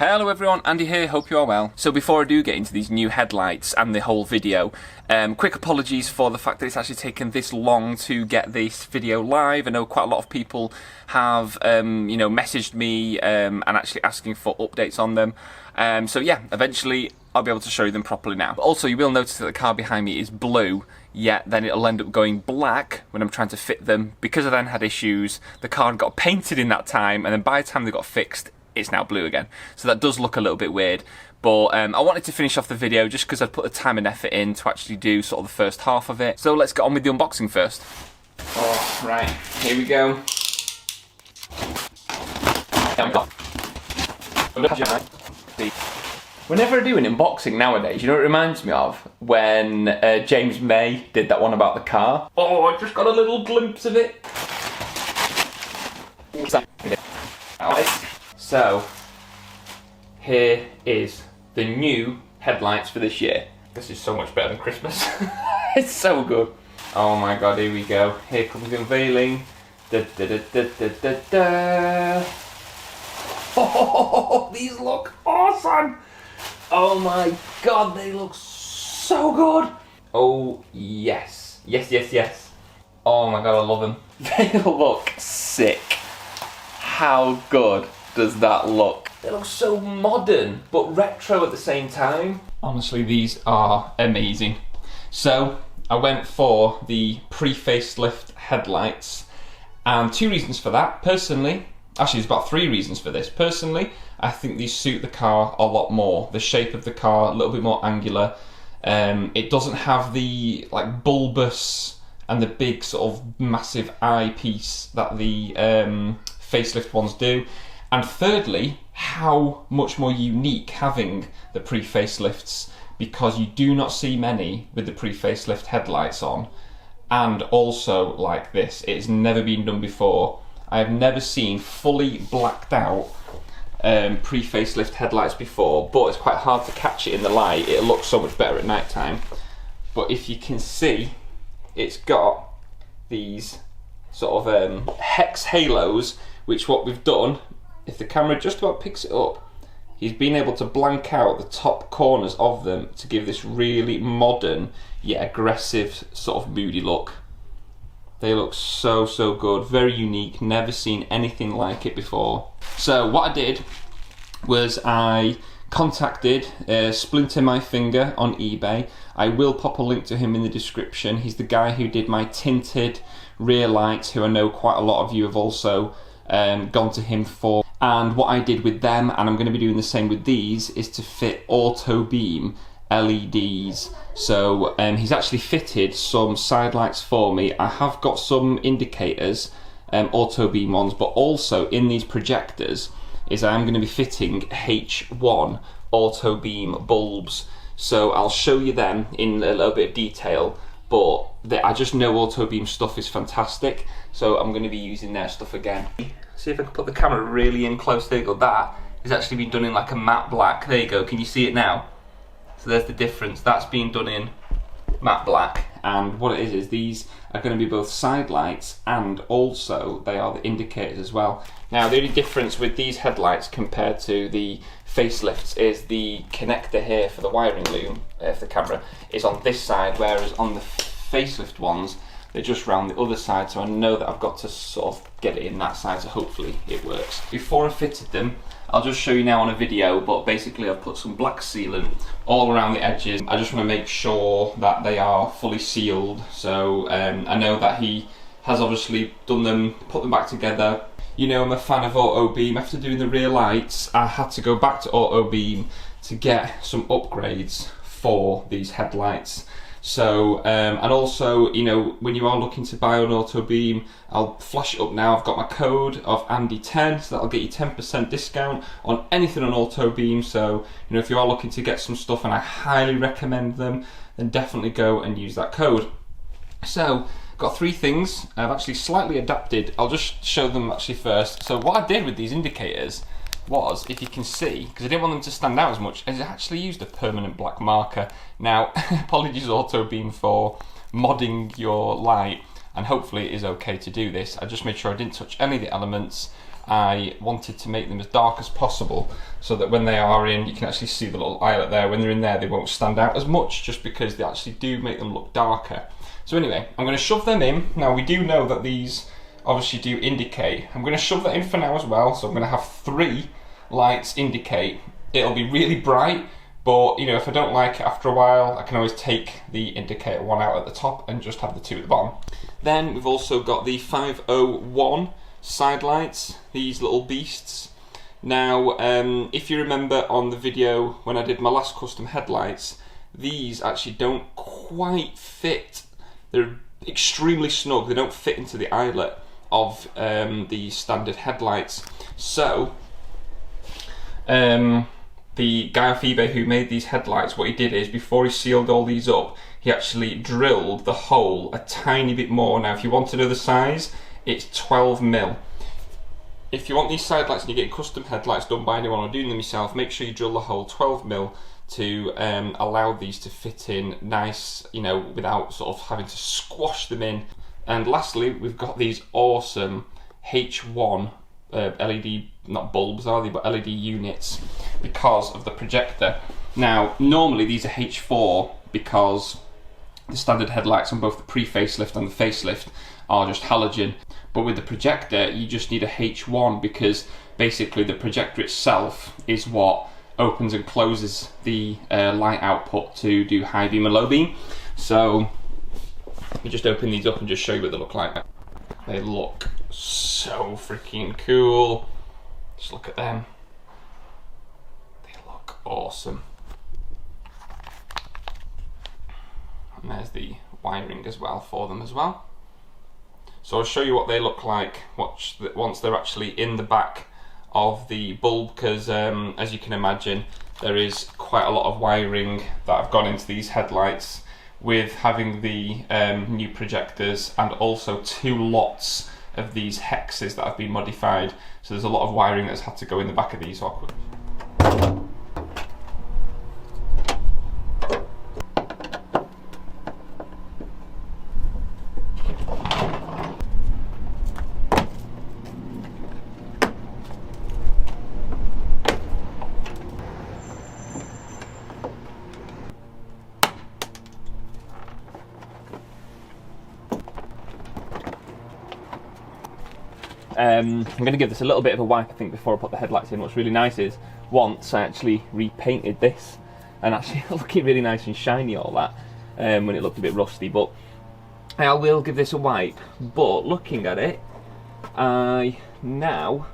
Hello everyone, Andy here, hope you are well. So before I do get into these new headlights and the whole video, quick apologies for the fact that it's actually taken this long to get this video live. I know quite a lot of people have messaged me and actually asking for updates on them. So yeah, eventually I'll be able to show you them properly now. But also you will notice that the car behind me is blue, yet then it'll end up going black when I'm trying to fit them. Because I then had issues, the car got painted in that time, and then by the time they got fixed, it's now blue again. So that does look a little bit weird. But I wanted to finish off the video just because I'd put the time and effort in to actually do sort of the first half of it. So let's get on with the unboxing first. Oh, right, here we go. Whenever I do an unboxing nowadays, you know what it reminds me of? When James May did that one about the car. Oh, I just got a little glimpse of it. So, here is the new headlights for this year. This is so much better than Christmas. It's so good. Oh my god, here we go. Here comes the unveiling. Da, da, da, da, da, da, da. Oh, these look awesome! Oh my god, they look so good! Oh yes. Yes, yes, yes. Oh my god, I love them. They look sick. How good does that look? They look so modern, but retro at the same time. Honestly, these are amazing. So, I went for the pre-facelift headlights, and two reasons for that. Personally, actually there's about three reasons for this. Personally, I think these suit the car a lot more. The shape of the car, a little bit more angular. It doesn't have the like bulbous and the big sort of massive eyepiece that the facelift ones do. And thirdly, how much more unique having the pre-facelifts, because you do not see many with the pre-facelift headlights on. And also like this, it's never been done before. I have never seen fully blacked out pre-facelift headlights before, but it's quite hard to catch it in the light. It looks so much better at night time. But if you can see, it's got these sort of hex halos, which what we've done, if the camera just about picks it up, he's been able to blank out the top corners of them to give this really modern yet aggressive sort of moody look. They look so, so good, very unique, never seen anything like it before. So what I did was I contacted Splinter My Finger on eBay. I will pop a link to him in the description. He's the guy who did my tinted rear lights, who I know quite a lot of you have also gone to him for. And what I did with them, and I'm going to be doing the same with these, is to fit AutoBeam LEDs. So he's actually fitted some side lights for me. I have got some indicators, AutoBeam ones, but also in these projectors is I am going to be fitting H1 AutoBeam bulbs. So I'll show you them in a little bit of detail, but I just know AutoBeam stuff is fantastic, so I'm going to be using their stuff again. See if I can put the camera really in close. There you go. That has actually been done in like a matte black. There you go. Can you see it now? So there's the difference. That's being done in matte black. And what it is these are going to be both side lights, and also they are the indicators as well. Now the only difference with these headlights compared to the facelifts is the connector here for the wiring loom for the camera is on this side, whereas on the facelift ones they're just round the other side, so I know that I've got to sort of get it in that side, so hopefully it works. Before I fitted them, I'll just show you now on a video, but basically I've put some black sealant all around the edges. I just want to make sure that they are fully sealed, so I know that he has obviously done them, put them back together. You know, I'm a fan of AutoBeam. After doing the rear lights, I had to go back to AutoBeam to get some upgrades for these headlights. So, and also, you know, when you are looking to buy on AutoBeam, I'll flash it up now. I've got my code of Andy10, so that'll get you 10% discount on anything on AutoBeam. So, you know, if you are looking to get some stuff, and I highly recommend them, then definitely go and use that code. So, got three things. I've actually slightly adapted. I'll just show them actually first. So what I did with these indicators was, if you can see, because I didn't want them to stand out as much, is I actually used a permanent black marker. Now, apologies AutoBeam for modding your light. and hopefully it is okay to do this. I just made sure I didn't touch any of the elements. I wanted to make them as dark as possible so that when they are in, you can actually see the little eyelet there. When they're in there, they won't stand out as much, just because they actually do make them look darker. So anyway, I'm going to shove them in. Now we do know that these obviously do indicate. I'm going to shove that in for now as well, so I'm going to have 3 lights indicate. It'll be really bright, but you know, if I don't like it after a while, I can always take the indicator one out at the top and just have the 2 at the bottom. Then we've also got the 501 side lights, these little beasts. Now, if you remember on the video when I did my last custom headlights, these actually don't quite fit. They're extremely snug, they don't fit into the eyelet of the standard headlights. So, the guy off eBay who made these headlights, what he did is, before he sealed all these up, he actually drilled the hole a tiny bit more. Now, if you want to know the size, it's 12 mil. If you want these side lights and you're getting custom headlights done by anyone or doing them yourself, make sure you drill the hole 12 mil to allow these to fit in nice, you know, without sort of having to squash them in. And lastly, we've got these awesome H1 LED, not bulbs are they, but LED units, because of the projector. Now, normally these are H4 because the standard headlights on both the pre-facelift and the facelift are just halogen. But with the projector, you just need a H1 because basically the projector itself is what opens and closes the light output to do high beam and low beam. So let me just open these up and just show you what they look like. They look so freaking cool. Just look at them. They look awesome. And there's the wiring as well for them as well. So I'll show you what they look like once they're actually in the back of the bulb, because as you can imagine, there is quite a lot of wiring that have gone into these headlights with having the new projectors, and also 2 lots of these hexes that have been modified. So there's a lot of wiring that's had to go in the back of these. I'm going to give this a little bit of a wipe, I think, before I put the headlights in. What's really nice is, once I actually repainted this, and actually looking really nice and shiny, all that, when it looked a bit rusty, but I will give this a wipe. But looking at it, I now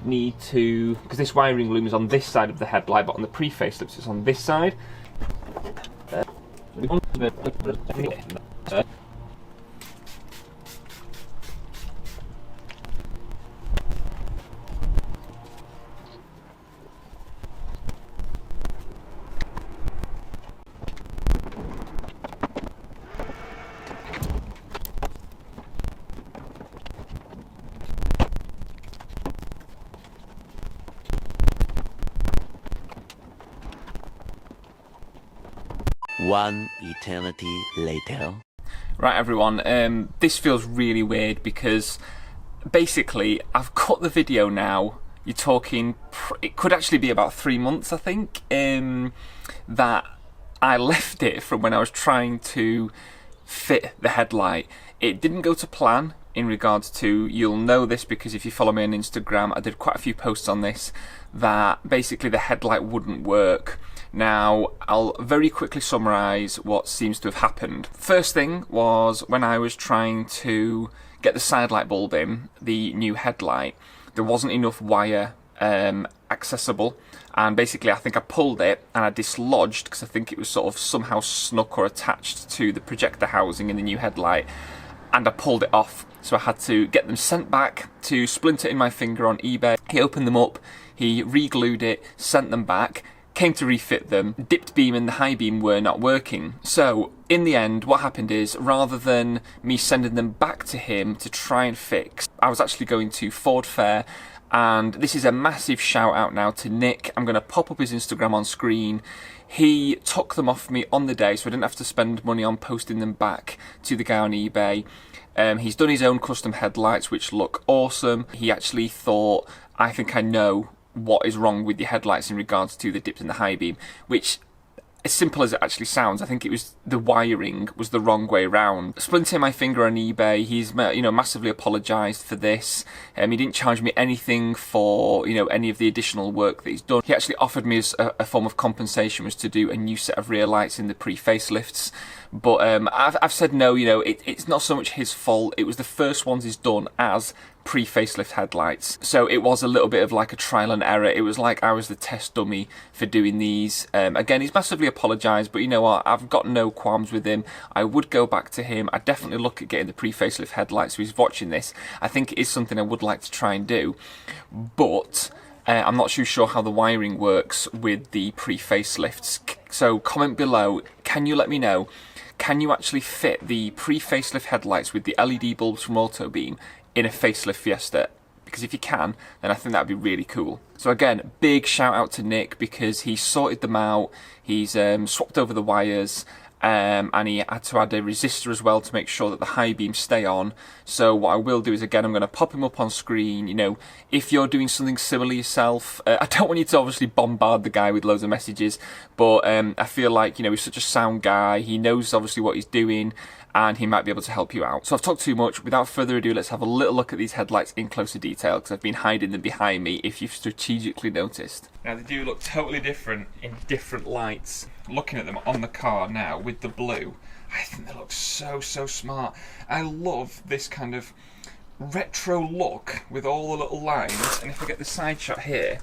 need to, because this wiring loom is on this side of the headlight, but on the pre-facelifts it's on this side. One eternity later. Right everyone, this feels really weird because basically I've cut the video now. You're talking, it could actually be about 3 months, I think, that I left it from when I was trying to fit the headlight. It didn't go to plan in regards to, you'll know this because if you follow me on Instagram, I did quite a few posts on this, that basically the headlight wouldn't work. Now, I'll very quickly summarise what seems to have happened. First thing was when I was trying to get the side light bulb in, the new headlight, there wasn't enough wire accessible, and basically I think I pulled it and I dislodged, because I think it was sort of somehow snuck or attached to the projector housing in the new headlight, and I pulled it off. So I had to get them sent back to Splinter in my finger on eBay. He opened them up, he re-glued it, sent them back, came to refit them. Dipped beam and the high beam were not working. So in the end, what happened is, rather than me sending them back to him to try and fix, I was actually going to Ford Fair. And this is a massive shout out now to Nick. I'm going to pop up his Instagram on screen. He took them off me on the day, so I didn't have to spend money on posting them back to the guy on eBay. He's done his own custom headlights, which look awesome. He actually thought, I think I know what is wrong with your headlights in regards to the dipped and the high beam, which, as simple as it actually sounds, I think it was the wiring was the wrong way around. Splinting my finger on eBay, he's massively apologised for this. He didn't charge me anything for any of the additional work that he's done. He actually offered me as a form of compensation was to do a new set of rear lights in the pre-facelifts. But I've said no, it's not so much his fault. It was the first ones he's done as pre-facelift headlights. So it was a little bit of like a trial and error. It was like I was the test dummy for doing these. Again, he's massively apologised, but you know what? I've got no qualms with him. I would go back to him. I'd definitely look at getting the pre-facelift headlights. So he's watching this. I think it is something I would like to try and do. But I'm not too sure how the wiring works with the pre-facelifts. So comment below. Can you let me know? Can you actually fit the pre-facelift headlights with the LED bulbs from AutoBeam in a facelift Fiesta? Because if you can, then I think that'd be really cool. So again, big shout out to Nick because he sorted them out. He's swapped over the wires. And he had to add a resistor as well to make sure that the high beams stay on. So what I will do is, again, I'm going to pop him up on screen. If you're doing something similar yourself, I don't want you to obviously bombard the guy with loads of messages, but I feel like, he's such a sound guy. He knows obviously what he's doing, and he might be able to help you out. So I've talked too much. Without further ado, let's have a little look at these headlights in closer detail, because I've been hiding them behind me, if you've strategically noticed. Now, they do look totally different in different lights. Looking at them on the car now with the blue, I think they look so smart. I love this kind of retro look with all the little lines, and if I get the side shot here,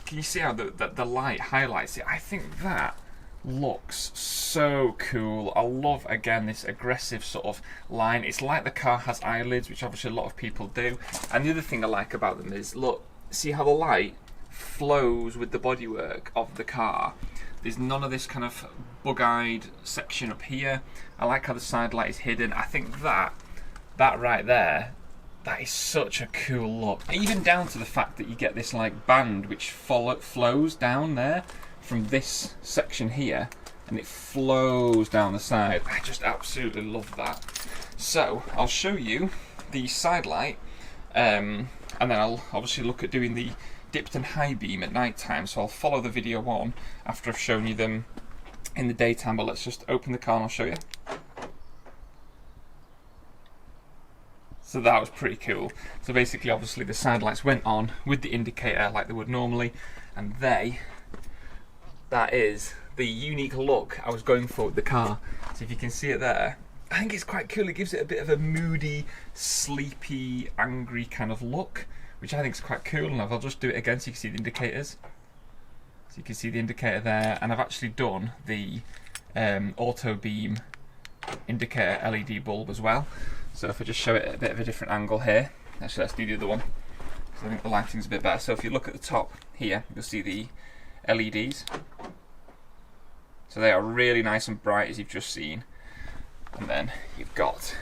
can you see how the light highlights it? I think that looks so cool. I love, again, this aggressive sort of line. It's like the car has eyelids, which obviously a lot of people do. And the other thing I like about them is, look, see how the light flows with the bodywork of the car. There's none of this kind of bug-eyed section up here. I like how the side light is hidden. I think that right there, that is such a cool look. Even down to the fact that you get this like band which flows down there from this section here, and it flows down the side. I just absolutely love that. So I'll show you the side light, and then I'll obviously look at doing the dipped and high beam at night time. So I'll follow the video on after I've shown you them in the daytime, but let's just open the car and I'll show you. So that was pretty cool. So basically, obviously the side lights went on with the indicator like they would normally, and that is the unique look I was going for with the car. So if you can see it there, I think it's quite cool. It gives it a bit of a moody, sleepy, angry kind of look, which I think is quite cool. And I'll just do it again so you can see the indicators. So you can see the indicator there, and I've actually done the AutoBeam indicator LED bulb as well. So if I just show it at a bit of a different angle here, actually let's do the other one, because I think the lighting's a bit better. So if you look at the top here, you'll see the LEDs. So they are really nice and bright, as you've just seen. And then you've got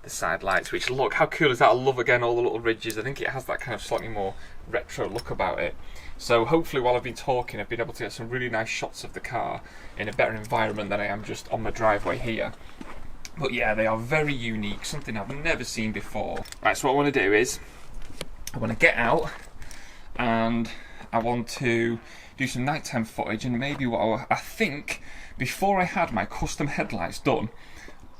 the side lights, which, look, how cool is that? I love, again, all the little ridges. I think it has that kind of slightly more retro look about it. So hopefully while I've been talking, I've been able to get some really nice shots of the car in a better environment than I am just on my driveway here. But yeah, they are very unique, something I've never seen before. Right, so what I want to do is, I want to get out and I want to do some nighttime footage, and maybe what I think, before I had my custom headlights done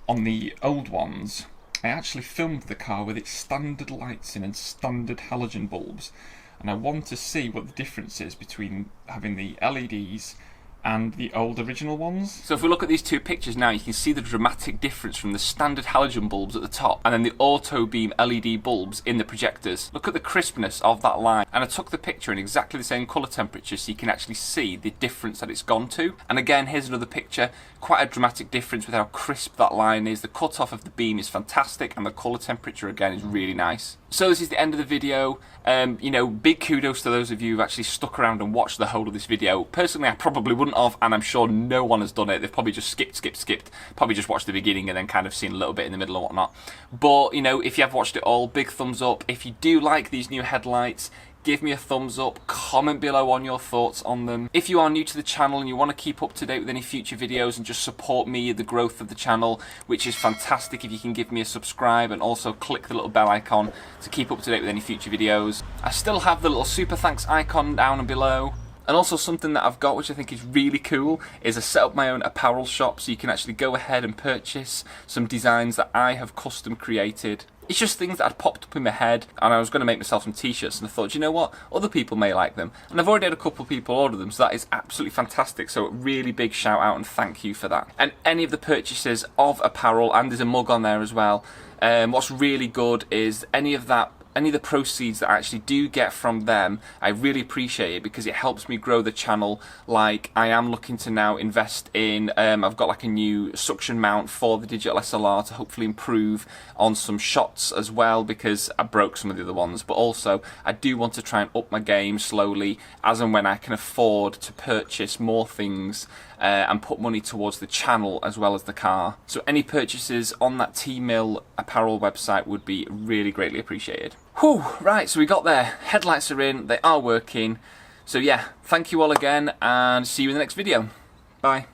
on the old ones, I actually filmed the car with its standard lights in and standard halogen bulbs, and I want to see what the difference is between having the LEDs and the old original ones. So if we look at these two pictures now, you can see the dramatic difference from the standard halogen bulbs at the top and then the AutoBeam LED bulbs in the projectors. Look at the crispness of that line. And I took the picture in exactly the same colour temperature so you can actually see the difference that it's gone to. And again, here's another picture, quite a dramatic difference with how crisp that line is. The cut off of the beam is fantastic, and the colour temperature again is really nice. So this is the end of the video. You know, big kudos to those of you who've actually stuck around and watched the whole of this video. Personally, I probably wouldn't have, and I'm sure no one has done it. They've probably just skipped, probably just watched the beginning and then kind of seen a little bit in the middle and whatnot. But, you know, if you have watched it all, big thumbs up. If you do like these new headlights, give me a thumbs up, comment below on your thoughts on them. If you are new to the channel and you want to keep up to date with any future videos and just support me, the growth of the channel, which is fantastic if you can give me a subscribe and also click the little bell icon to keep up to date with any future videos. I still have the little super thanks icon down and below. And also something that I've got, which I think is really cool, is I set up my own apparel shop, so you can actually go ahead and purchase some designs that I have custom created. It's just things that had popped up in my head, and I was going to make myself some t-shirts, and I thought, you know what, other people may like them. And I've already had a couple of people order them, so that is absolutely fantastic. So a really big shout out and thank you for that. And any of the purchases of apparel, and there's a mug on there as well, what's really good is any of the proceeds that I actually do get from them, I really appreciate it because it helps me grow the channel. Like, I am looking to now invest in, I've got like a new suction mount for the digital SLR to hopefully improve on some shots as well, because I broke some of the other ones. But also, I do want to try and up my game slowly as and when I can afford to purchase more things and put money towards the channel as well as the car. So any purchases on that T-Mill apparel website would be really greatly appreciated. Whew, right, so we got there. Headlights are in, they are working. So yeah, thank you all again, and see you in the next video. Bye.